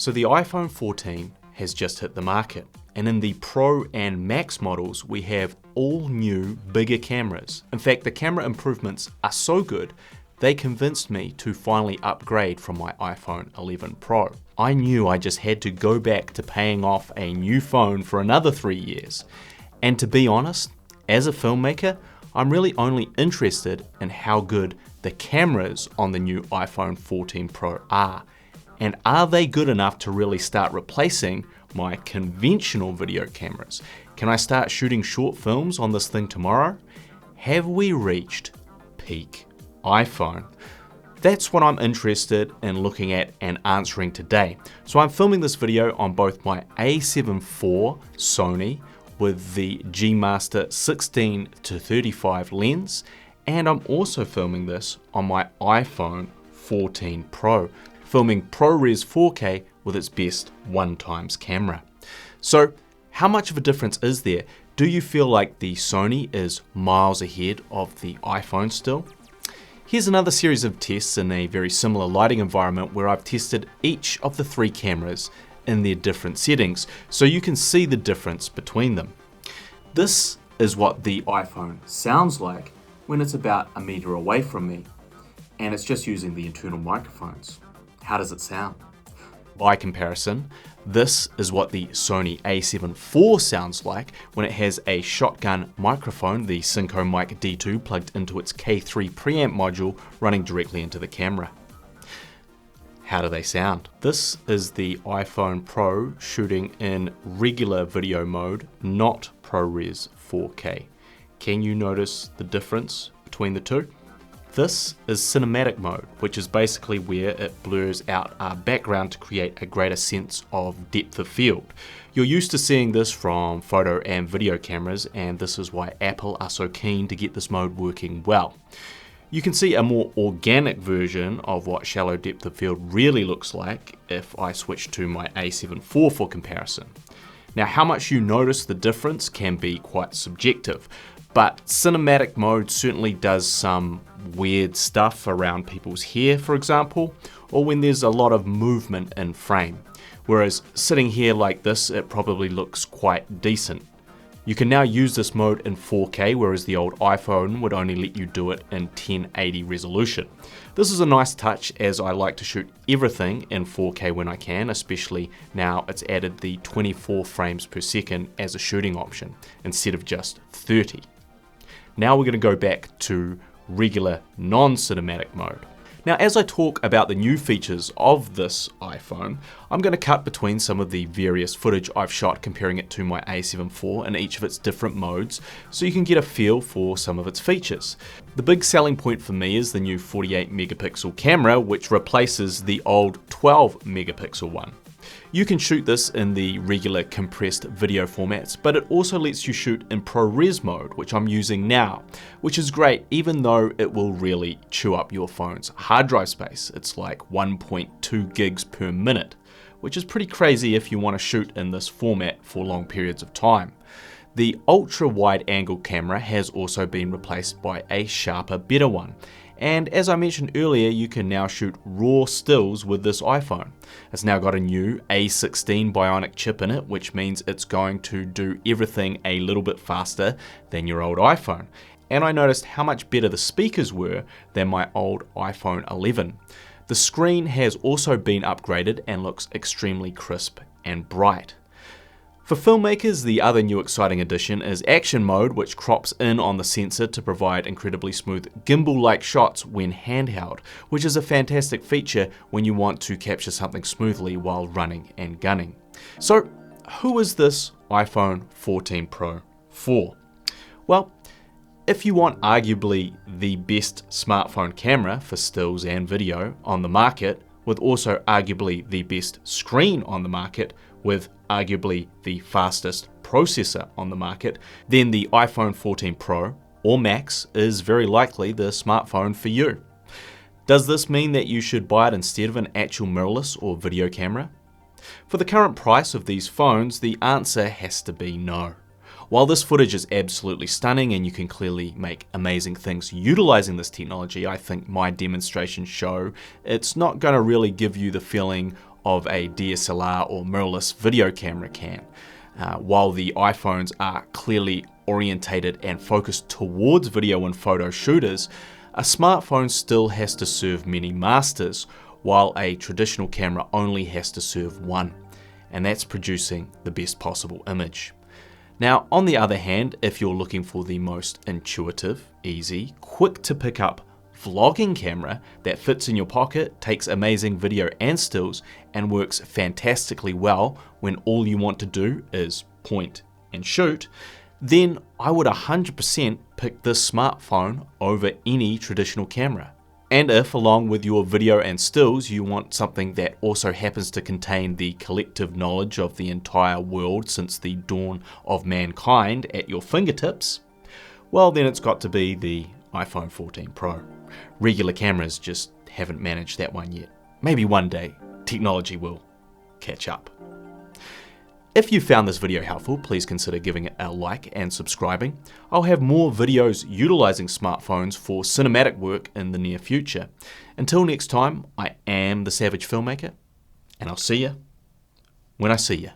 So the iPhone 14 has just hit the market, and in the Pro and Max models we have all new bigger cameras. In fact, the camera improvements are so good they convinced me to finally upgrade from my iPhone 11 Pro. I knew I just had to go back to paying off a new phone for another 3 years. And to be honest, as a filmmaker, I'm really only interested in how good the cameras on the new iPhone 14 Pro are. And are they good enough to really start replacing my conventional video cameras? Can I start shooting short films on this thing tomorrow? Have we reached peak iPhone? That's what I'm interested in looking at and answering today. So I'm filming this video on both my A74 Sony with the G Master 16-35 lens, and I'm also filming this on my iPhone 14 Pro, filming ProRes 4K with its best 1x camera. So how much of a difference is there? Do you feel like the Sony is miles ahead of the iPhone still? Here's another series of tests in a very similar lighting environment where I've tested each of the 3 cameras in their different settings so you can see the difference between them. This is what the iPhone sounds like when it's about a meter away from me, and it's just using the internal microphones. How does it sound? By comparison, this is what the Sony A74 sounds like when it has a shotgun microphone, the Synco Mic D2, plugged into its K3 preamp module running directly into the camera. How do they sound? This is the iPhone Pro shooting in regular video mode, not ProRes 4K. Can you notice the difference between the two? This is cinematic mode, which is basically where it blurs out our background to create a greater sense of depth of field. You're used to seeing this from photo and video cameras, and this is why Apple are so keen to get this mode working well. You can see a more organic version of what shallow depth of field really looks like if I switch to my A74 for comparison. Now, how much you notice the difference can be quite subjective, but cinematic mode certainly does some weird stuff around people's hair, for example, or when there's a lot of movement in frame. Whereas sitting here like this, it probably looks quite decent. You can now use this mode in 4K, whereas the old iPhone would only let you do it in 1080 resolution. This is a nice touch, as I like to shoot everything in 4K when I can, especially now it's added the 24 frames per second as a shooting option instead of just 30. Now we're going to go back to regular non-cinematic mode. Now, as I talk about the new features of this iPhone, I'm going to cut between some of the various footage I've shot comparing it to my A74 in each of its different modes, so you can get a feel for some of its features. The big selling point for me is the new 48 megapixel camera, which replaces the old 12 megapixel one. You can shoot this in the regular compressed video formats, but it also lets you shoot in ProRes mode, which I'm using now, which is great even though it will really chew up your phone's hard drive space. It's like 1.2 gigs per minute, which is pretty crazy if you want to shoot in this format for long periods of time. The ultra wide angle camera has also been replaced by a sharper, better one. And as I mentioned earlier, you can now shoot raw stills with this iPhone. It's now got a new A16 Bionic chip in it, which means it's going to do everything a little bit faster than your old iPhone. And I noticed how much better the speakers were than my old iPhone 11. The screen has also been upgraded and looks extremely crisp and bright. For filmmakers, the other new exciting addition is action mode, which crops in on the sensor to provide incredibly smooth gimbal-like shots when handheld, which is a fantastic feature when you want to capture something smoothly while running and gunning. So, who is this iPhone 14 Pro for? Well, if you want arguably the best smartphone camera for stills and video on the market, with also arguably the best screen on the market, with arguably the fastest processor on the market, then the iPhone 14 Pro or Max is very likely the smartphone for you. Does this mean that you should buy it instead of an actual mirrorless or video camera? For the current price of these phones, the answer has to be no. While this footage is absolutely stunning and you can clearly make amazing things utilizing this technology, I think my demonstrations show it's not going to really give you the feeling of a DSLR or mirrorless video camera can. While the iPhones are clearly orientated and focused towards video and photo shooters, a smartphone still has to serve many masters, while a traditional camera only has to serve one, and that's producing the best possible image. Now, on the other hand, if you're looking for the most intuitive, easy, quick to pick up vlogging camera that fits in your pocket, takes amazing video and stills, and works fantastically well when all you want to do is point and shoot, then I would 100% pick this smartphone over any traditional camera. And if, along with your video and stills, you want something that also happens to contain the collective knowledge of the entire world since the dawn of mankind at your fingertips, well, then it's got to be the iPhone 14 Pro. Regular cameras just haven't managed that one yet. Maybe one day, technology will catch up. If you found this video helpful, please consider giving it a like and subscribing. I'll have more videos utilizing smartphones for cinematic work in the near future. Until next time, I am the Savage Filmmaker, and I'll see you when I see you.